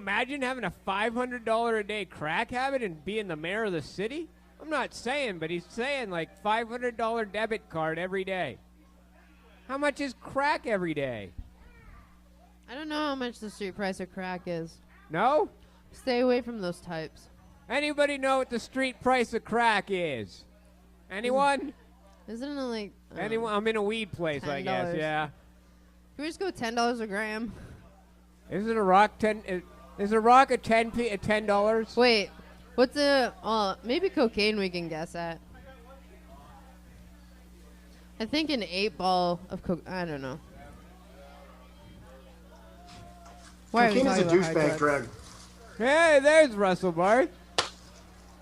imagine having a $500 a day crack habit and being the mayor of the city? I'm not saying, but he's saying like $500 debit card every day. How much is crack every day? I don't know how much the street price of crack is. No? Stay away from those types. Anybody know what the street price of crack is? Anyone? Isn't it like... Anyone? I'm in a weed place, I guess, yeah. Can we just go $10 a gram? Is it a rock 10? Is a rock a $10? Wait, what's the... maybe cocaine we can guess at. I think an 8-ball of coke... I don't know. Cocaine is a douchebag drug. Hey, there's Russel Barth.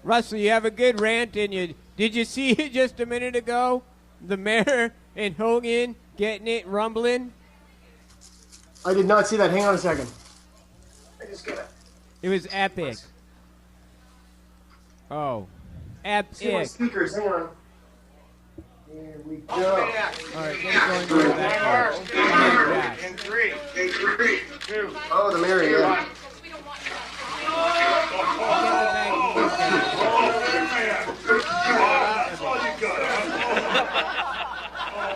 Russell, you have a good rant in you. Did you see it just a minute ago? The mayor and Hogan getting it rumbling? I did not see that. Hang on a second. I just got it. It was epic. Oh. Epic. See my speakers. Hang on. Here we go. All right, let's go into that. In three, 2. Oh, the mayor, yeah.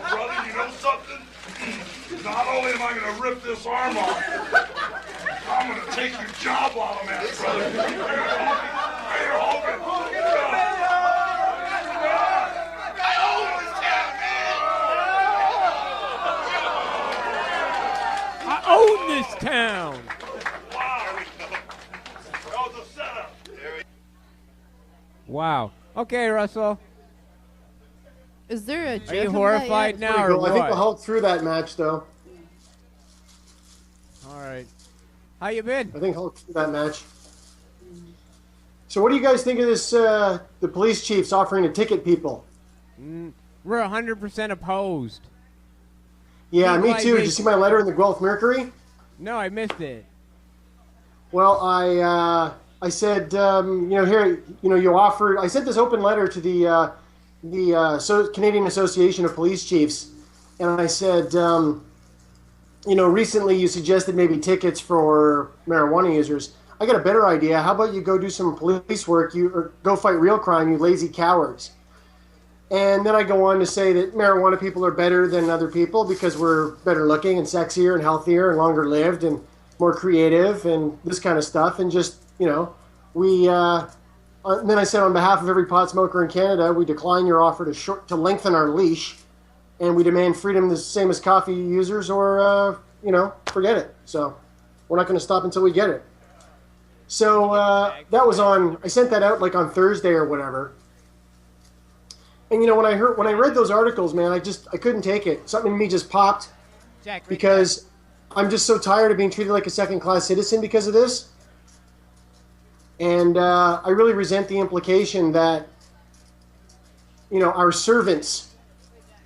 Brother, you know something? Not only am I going to rip this arm off, I'm going to take your job while I'm at it, brother. Mayor Hogan. I own this town. Wow. Okay, Russell. Is there a... Are you horrified now or what? I think the Hulk threw that match, though. All right. How you been? I think Hulk threw that match. So what do you guys think of this, the police chiefs offering to ticket people? We're 100% opposed. Yeah, me too. Did you see my letter in the Guelph Mercury? No, I missed it. Well, I said, here, you offered. I sent this open letter to the Canadian Association of Police Chiefs, and I said, recently you suggested maybe tickets for marijuana users. I got a better idea. How about you go do some police work, or go fight real crime, you lazy cowards. And then I go on to say that marijuana people are better than other people because we're better looking and sexier and healthier and longer lived and more creative and this kind of stuff. And just, we, and then I said on behalf of every pot smoker in Canada, we decline your offer to lengthen our leash, and we demand freedom the same as coffee users, or, forget it. So we're not going to stop until we get it. So that was I sent that out like on Thursday or whatever. And when I read those articles, man, I couldn't take it. Something in me just popped, because I'm just so tired of being treated like a second-class citizen because of this. And I really resent the implication that, our servants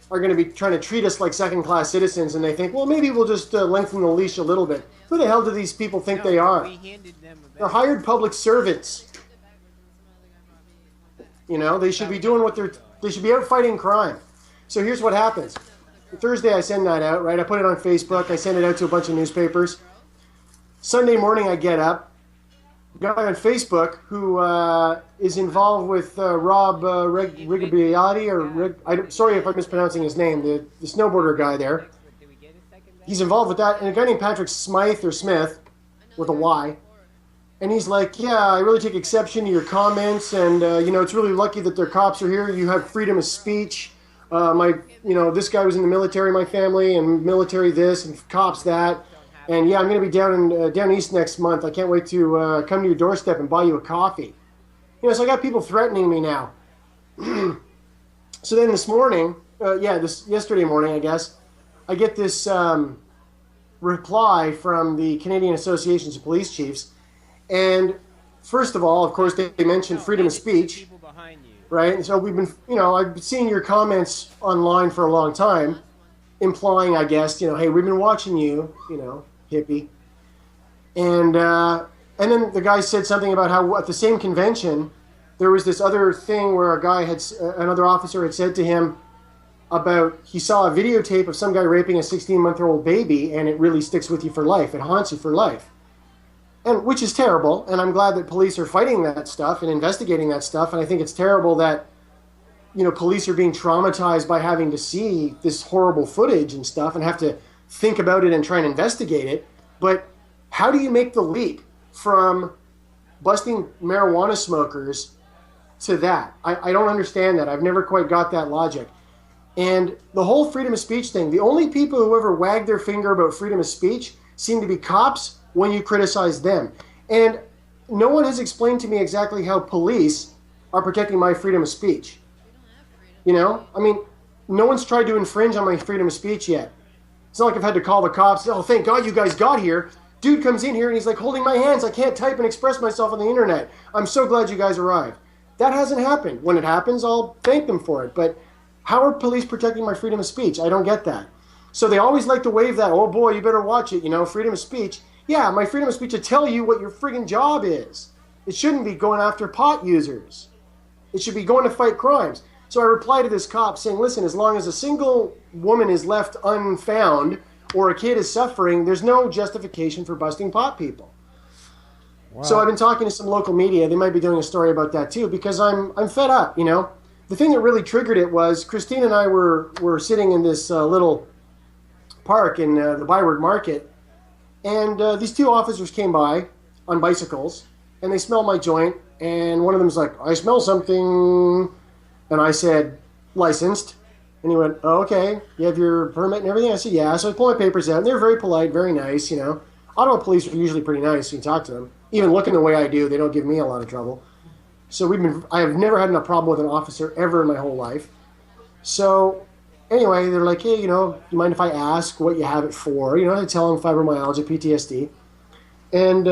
are going to be trying to treat us like second-class citizens, and they think, well, maybe we'll just lengthen the leash a little bit. Who the hell do these people think they are? They're hired public servants. They should be doing they should be out fighting crime. So here's what happens. Thursday I send that out, right? I put it on Facebook. I send it out to a bunch of newspapers. Sunday morning I get up. A guy on Facebook who is involved with Rob Rigobiati, sorry if I'm mispronouncing his name, the snowboarder guy there. He's involved with that. And a guy named Patrick Smythe, or Smith, with a Y. And he's like, yeah, I really take exception to your comments, and, it's really lucky that their cops are here. You have freedom of speech. This guy was in the military, my family, and military this, and cops that. And, yeah, I'm going to be down east next month. I can't wait to come to your doorstep and buy you a coffee. So I got people threatening me now. So then this morning, yesterday morning, I guess, I get this reply from the Canadian Associations of Police Chiefs. And first of all, of course, they mentioned freedom of speech, right? And so we've been, I've been seeing your comments online for a long time, implying, I guess, hey, we've been watching you, hippie. And then the guy said something about how at the same convention, there was this other thing where another officer had said to him about, he saw a videotape of some guy raping a 16-month-old baby, and it really sticks with you for life. It haunts you for life. and which is terrible. And I'm glad that police are fighting that stuff and investigating that stuff. And I think it's terrible that, police are being traumatized by having to see this horrible footage and stuff and have to think about it and try and investigate it. But how do you make the leap from busting marijuana smokers to that? I don't understand that. I've never quite got that logic. And the whole freedom of speech thing, the only people who ever wag their finger about freedom of speech seem to be cops when you criticize them. And no one has explained to me exactly how police are protecting my freedom of speech. No one's tried to infringe on my freedom of speech yet. It's not like I've had to call the cops. Oh, thank God you guys got here. Dude comes in here and he's like holding my hands. I can't type and express myself on the internet. I'm so glad you guys arrived. That hasn't happened. When it happens, I'll thank them for it. But how are police protecting my freedom of speech? I don't get that. So they always like to wave that, oh boy, you better watch it, freedom of speech. Yeah, my freedom of speech to tell you what your friggin' job is. It shouldn't be going after pot users. It should be going to fight crimes. So I reply to this cop saying, listen, as long as a single woman is left unfound or a kid is suffering, there's no justification for busting pot people. Wow. So I've been talking to some local media. They might be doing a story about that too, because I'm fed up, The thing that really triggered it was Christine and I were sitting in this little park in the Byward Market, and these two officers came by on bicycles, and they smelled my joint, and one of them's like, I smell something, and I said, licensed, and he went, oh, okay, you have your permit and everything? I said, yeah. So I pulled my papers out, and they were very polite, very nice, Ottawa police are usually pretty nice when you talk to them. Even looking the way I do, they don't give me a lot of trouble. So I have never had a problem with an officer ever in my whole life. So anyway, they're like, hey, you mind if I ask what you have it for? I tell them fibromyalgia, PTSD. And,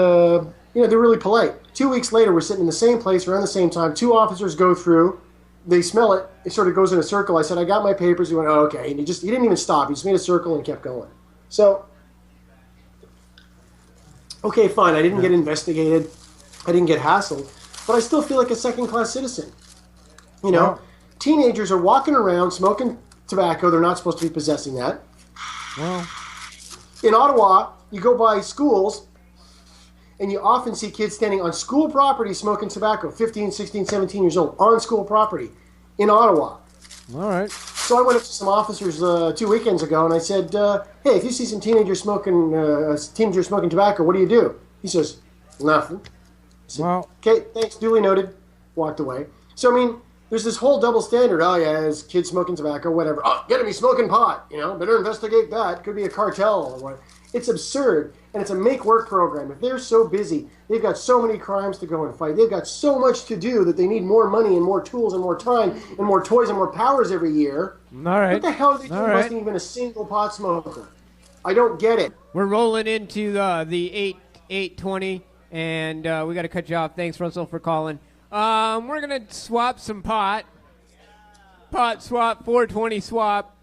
they're really polite. 2 weeks later, we're sitting in the same place around the same time. Two officers go through. They smell it. It sort of goes in a circle. I said, I got my papers. He went, oh, okay. And he didn't even stop. He just made a circle and kept going. So, okay, fine. I didn't get investigated. I didn't get hassled. But I still feel like a second-class citizen. Teenagers are walking around smoking tobacco. They're not supposed to be possessing that. Well, in Ottawa, you go by schools, and you often see kids standing on school property smoking tobacco, 15, 16, 17 years old, on school property in Ottawa. All right. So I went up to some officers 2 weekends ago, and I said, hey, if you see some teenagers smoking tobacco, what do you do? He says, nothing. Said, well, okay, thanks, duly noted. Walked away. So, there's this whole double standard. Oh, yeah, there's kids smoking tobacco, whatever. Oh, gotta be smoking pot, better investigate that. Could be a cartel or what. It's absurd, and it's a make-work program. If they're so busy, they've got so many crimes to go and fight. They've got so much to do that they need more money and more tools and more time and more toys and more powers every year. All right. What the hell are they doing busting even a single pot smoker? I don't get it. We're rolling into the 8:20, and we got to cut you off. Thanks, Russell, for calling. We're going to swap some pot. Pot swap, 420 swap.